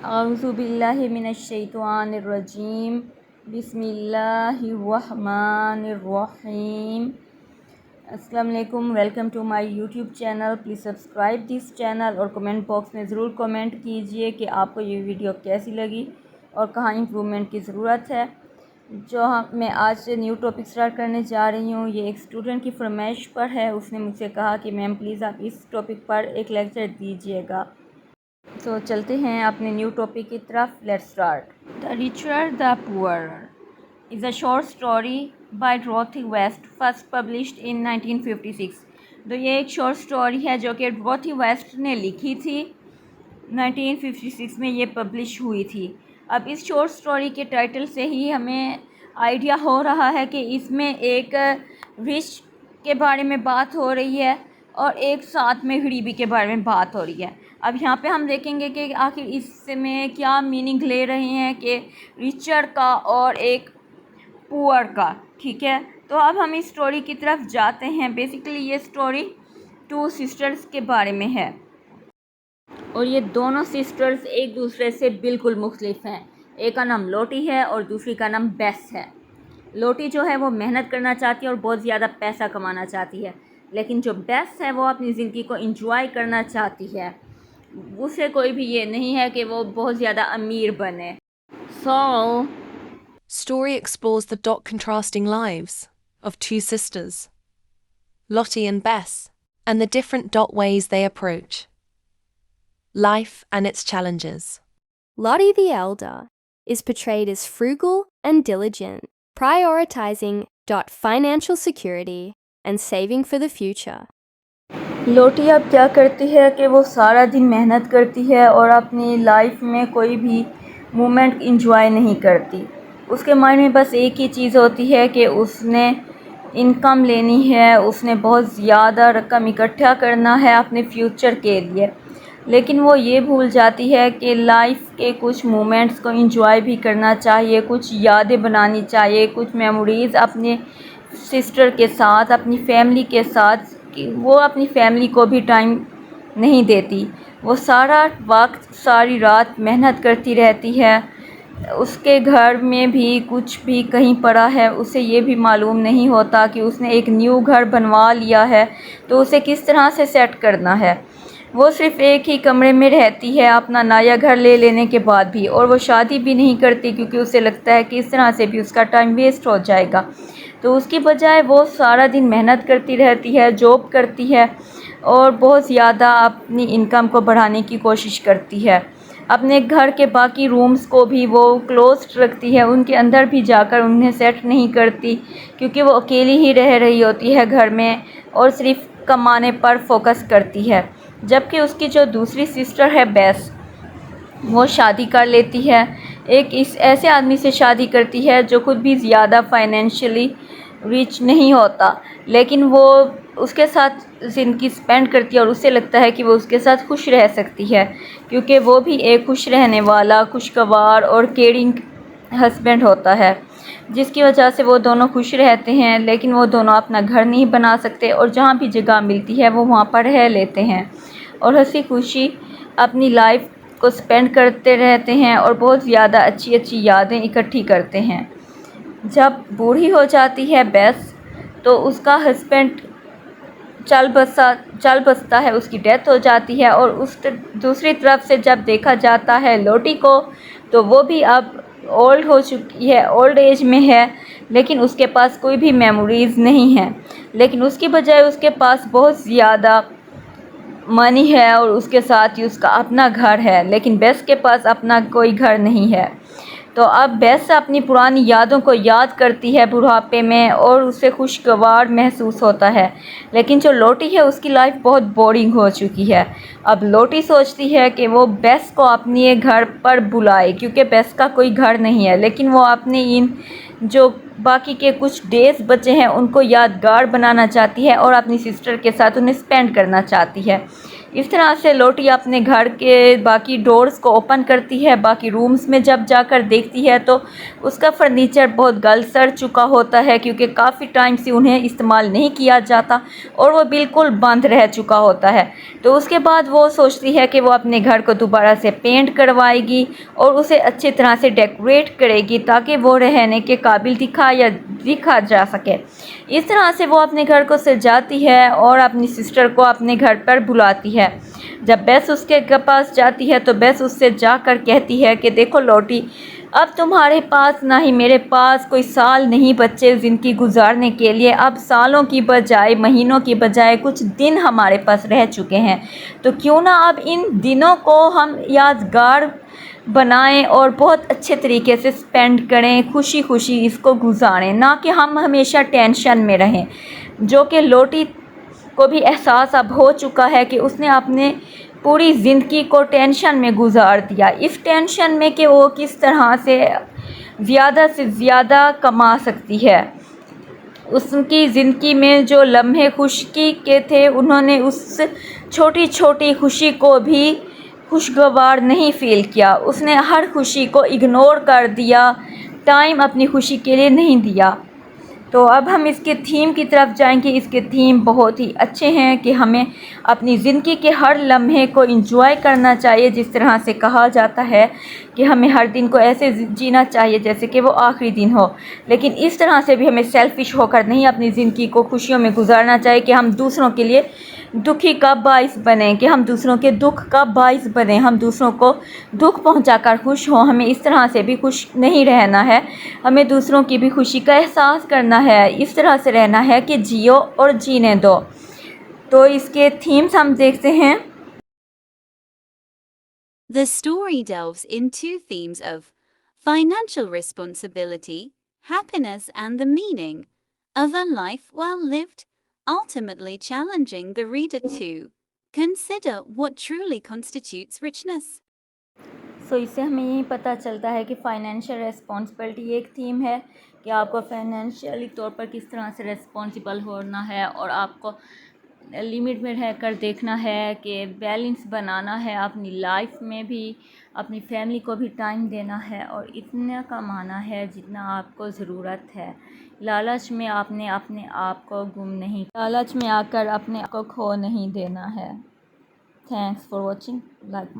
औज़ु बिल्लाहि मिनश्शैतानिर्रजीम बिस्मिल्लाहिर्रहमानिर्रहीम। अस्सलाम वालेकुम, welcome to my YouTube channel. Please subscribe this channel और कमेंट बॉक्स में ज़रूर कमेंट कीजिए कि आपको ये वीडियो कैसी लगी और कहाँ इम्प्रूवमेंट की ज़रूरत है। मैं आज से न्यू टॉपिक स्टार्ट करने जा रही हूँ, ये एक स्टूडेंट की फरमाइश पर है। उसने मुझसे कहा कि मैम प्लीज़ आप इस टॉपिक पर एक लेक्चर दीजिएगा। तो चलते हैं अपने न्यू टॉपिक की तरफ। Let's start. The richer the poorer is a short story by Dorothy West, first published in 1956। तो ये एक शॉर्ट स्टोरी है जो कि डोरोथी वेस्ट ने लिखी थी। 1956 में ये पब्लिश हुई थी। अब इस शॉर्ट स्टोरी के टाइटल से ही हमें आइडिया हो रहा है कि इसमें एक रिच के बारे में बात हो रही है और एक साथ में गरीबी के बारे में बात हो रही है। अब यहाँ पे हम देखेंगे कि आखिर इसमें क्या मीनिंग ले रहे हैं कि रिचर का और एक पुअर का। ठीक है, तो अब हम इस स्टोरी की तरफ जाते हैं। बेसिकली ये स्टोरी टू सिस्टर्स के बारे में है और ये दोनों सिस्टर्स एक दूसरे से बिल्कुल मुख्तलिफ हैं। एक का नाम लोटी है और दूसरी का नाम बेस है। लोटी जो है वो मेहनत करना चाहती है और बहुत ज़्यादा पैसा कमाना चाहती है, लेकिन जो बेस है वो अपनी ज़िंदगी को एंजॉय करना चाहती है। उसे कोई भी ये नहीं है कि वो बहुत ज़्यादा अमीर बने। Story explores the contrasting lives of two sisters, Lottie and Bess, and the different ways they approach life and its challenges. Lottie the elder is portrayed as frugal and diligent, prioritizing financial security and saving for the future. लोटी अब क्या करती है कि वो सारा दिन मेहनत करती है और अपनी लाइफ में कोई भी मोमेंट इंजॉय नहीं करती। उसके माइंड में बस एक ही चीज़ होती है कि उसने इनकम लेनी है, उसने बहुत ज़्यादा रकम इकट्ठा करना है अपने फ्यूचर के लिए। लेकिन वो ये भूल जाती है कि लाइफ के कुछ मोमेंट्स को एंजॉय भी करना चाहिए, कुछ यादें बनानी चाहिए, कुछ मेमोरीज़ अपने सिस्टर के साथ, अपनी फैमिली के साथ। वो अपनी फैमिली को भी टाइम नहीं देती। वो सारा वक्त सारी रात मेहनत करती रहती है। उसके घर में भी कुछ भी कहीं पड़ा है, उसे ये भी मालूम नहीं होता कि उसने एक न्यू घर बनवा लिया है तो उसे किस तरह से सेट करना है। वो सिर्फ़ एक ही कमरे में रहती है अपना नया घर ले लेने के बाद भी, और वो शादी भी नहीं करती क्योंकि उसे लगता है कि इस तरह से भी उसका टाइम वेस्ट हो जाएगा। तो उसकी बजाय वो सारा दिन मेहनत करती रहती है, जॉब करती है और बहुत ज़्यादा अपनी इनकम को बढ़ाने की कोशिश करती है। अपने घर के बाकी रूम्स को भी वो क्लोज्ड रखती है, उनके अंदर भी जाकर उन्हें सेट नहीं करती क्योंकि वो अकेली ही रह रही होती है घर में और सिर्फ कमाने पर फोकस करती है। जबकि उसकी जो दूसरी सिस्टर है बेस, वो शादी कर लेती है। एक इस ऐसे आदमी से शादी करती है जो खुद भी ज़्यादा फाइनेंशियली रिच नहीं होता, लेकिन वो उसके साथ ज़िंदगी स्पेंड करती है और उसे लगता है कि वो उसके साथ खुश रह सकती है क्योंकि वो भी एक खुश रहने वाला, खुशगवार और केयरिंग हस्बैंड होता है, जिसकी वजह से वो दोनों खुश रहते हैं। लेकिन वो दोनों अपना घर नहीं बना सकते और जहाँ भी जगह मिलती है वो वहाँ पर रह लेते हैं और हंसी खुशी अपनी लाइफ को स्पेंड करते रहते हैं और बहुत ज़्यादा अच्छी अच्छी यादें इकट्ठी करते हैं। जब बूढ़ी हो जाती है बेस तो उसका हस्बैंड चल बसता है, उसकी डेथ हो जाती है। और उस दूसरी तरफ से जब देखा जाता है लोटी को, तो वो भी अब ओल्ड हो चुकी है, ओल्ड एज में है, लेकिन उसके पास कोई भी मेमोरीज़ नहीं है। लेकिन उसकी बजाय उसके पास बहुत ज़्यादा मनी है और उसके साथ ही उसका अपना घर है, लेकिन बेस के पास अपना कोई घर नहीं है। तो अब बेस अपनी पुरानी यादों को याद करती है बुढ़ापे में और उसे खुशगवार महसूस होता है। लेकिन जो लोटी है उसकी लाइफ बहुत बोरिंग हो चुकी है। अब लोटी सोचती है कि वो बेस को अपने घर पर बुलाए क्योंकि बेस का कोई घर नहीं है, लेकिन वो अपने इन जो बाकी के कुछ डेज़ बचे हैं उनको यादगार बनाना चाहती है और अपनी सिस्टर के साथ उन्हें स्पेंड करना चाहती है। इस तरह से लोटी अपने घर के बाकी डोर्स को ओपन करती है। बाकी रूम्स में जब जाकर देखती है तो उसका फर्नीचर बहुत गल सड़ चुका होता है, क्योंकि काफ़ी टाइम से उन्हें इस्तेमाल नहीं किया जाता और वो बिल्कुल बंद रह चुका होता है। तो उसके बाद वो सोचती है कि वो अपने घर को दोबारा से पेंट करवाएगी और उसे अच्छी तरह से डेकोरेट करेगी ताकि वो रहने के काबिल दिखा जा सके। इस तरह से वो अपने घर को सजाती है और अपनी सिस्टर को अपने घर पर बुलाती है। जब बेस उसके पास जाती है तो बेस उससे जाकर कहती है कि देखो लोटी, अब तुम्हारे पास ना ही मेरे पास कोई साल नहीं बच्चे ज़िंदगी गुजारने के लिए, अब सालों की बजाय महीनों की बजाय कुछ दिन हमारे पास रह चुके हैं। तो क्यों ना अब इन दिनों को हम यादगार बनाएं और बहुत अच्छे तरीके से स्पेंड करें, खुशी खुशी इसको गुजारें, ना कि हम हमेशा टेंशन में रहें। जो कि लोटी को भी एहसास अब हो चुका है कि उसने अपने पूरी ज़िंदगी को टेंशन में गुजार दिया, इस टेंशन में कि वो किस तरह से ज़्यादा कमा सकती है। उसकी ज़िंदगी में जो लम्हे खुशी के थे, उन्होंने उस छोटी छोटी खुशी को भी खुशगवार नहीं फ़ील किया। उसने हर खुशी को इग्नोर कर दिया, टाइम अपनी खुशी के लिए नहीं दिया। तो अब हम इसके थीम की तरफ जाएंगे। इसके थीम बहुत ही अच्छे हैं कि हमें अपनी ज़िंदगी के हर लम्हे को एंजॉय करना चाहिए। जिस तरह से कहा जाता है कि हमें हर दिन को ऐसे जीना चाहिए जैसे कि वो आखिरी दिन हो, लेकिन इस तरह से भी हमें सेल्फिश होकर नहीं अपनी ज़िंदगी को खुशियों में गुजारना चाहिए कि हम दूसरों के लिए दुखी का बाइस बने, कि हम दूसरों के दुख का बाइस बने, हम दूसरों को दुख पहुंचाकर खुश हों। हमें इस तरह से भी खुश नहीं रहना है, हमें दूसरों की भी खुशी का एहसास करना है। इस तरह से रहना है कि जियो और जीने दो। तो इसके थीम्स हम देखते हैं। The story delves into themes of financial responsibility, happiness, and the meaning of a life well lived, ultimately challenging the reader to consider what truly constitutes richness. इससे हमें यही पता चलता है कि फ़ाइनेंशियल रिस्पॉन्सिबिलिटी एक थीम है कि आपको फाइनेंशियली तौर पर किस तरह से रिस्पॉन्सिबल होना है और आपको लिमिट में रहकर देखना है कि बैलेंस बनाना है अपनी लाइफ में भी, अपनी फैमिली को भी टाइम देना है और इतना कमाना है जितना आपको ज़रूरत है। लालच में आपने अपने आप को लालच में आकर अपने आप को खो नहीं देना है। Thanks for watching. लाइक